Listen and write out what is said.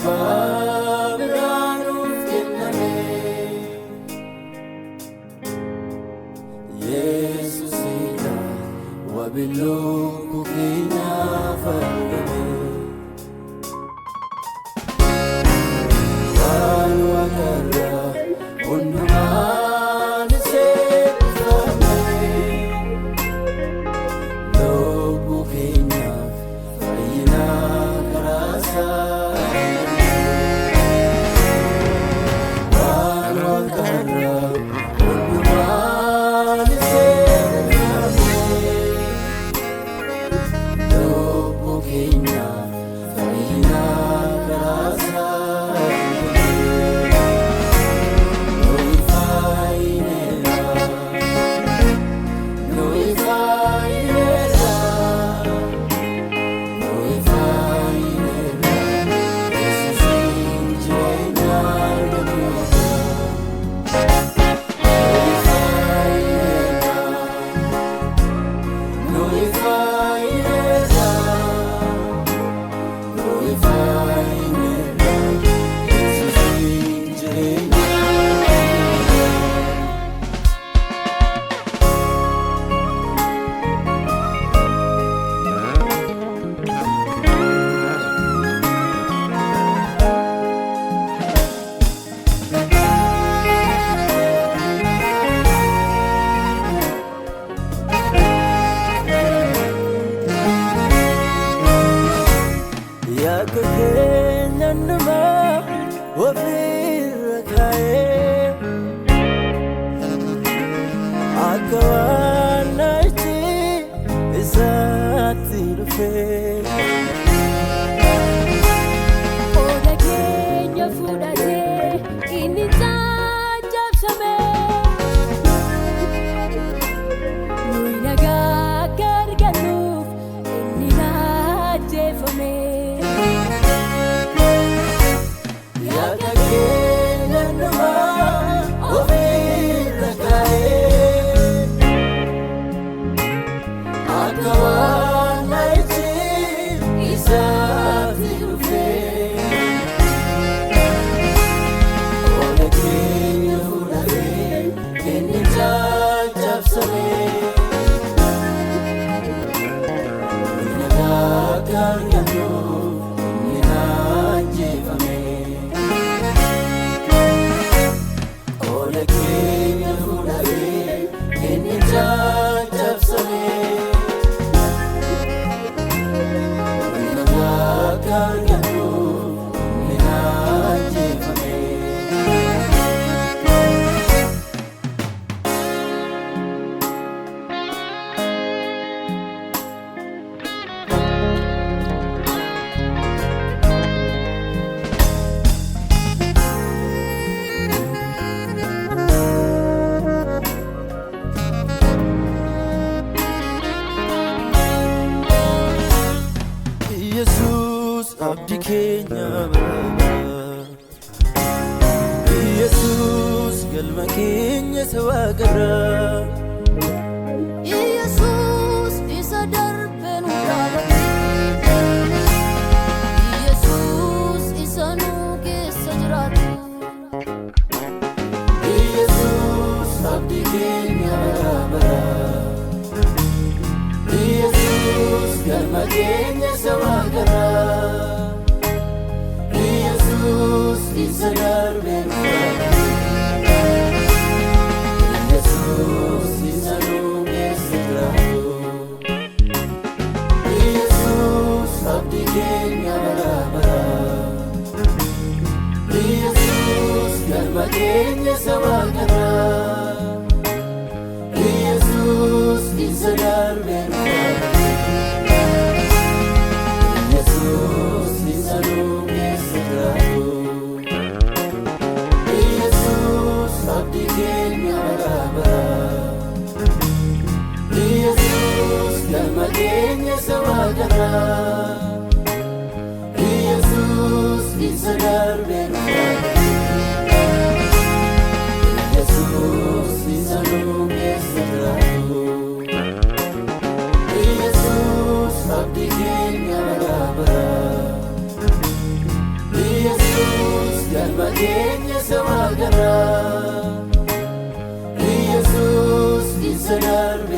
Babranuf kenname Jesus ida wabilo kukina fargame Wan wakara unman se fame Lobu kina fayina karasa abdi keenya Jesus galma keenya sawagara Jesus isa darben udara Jesus isa nuke sajratu Jesus abdi keenya Jesus galma keenya sawagara Jesus isa darben Jesus isa nuke sajratu Jesus abdi keenya Jesus galma keenya sawagara Jesus isa darben Jesus isa nuke sajratu Jesus abdi keenya Jesus galma keenya sawagara Jesus isa darben Jesus keenya isa waaqarraa Yesuus isa darbe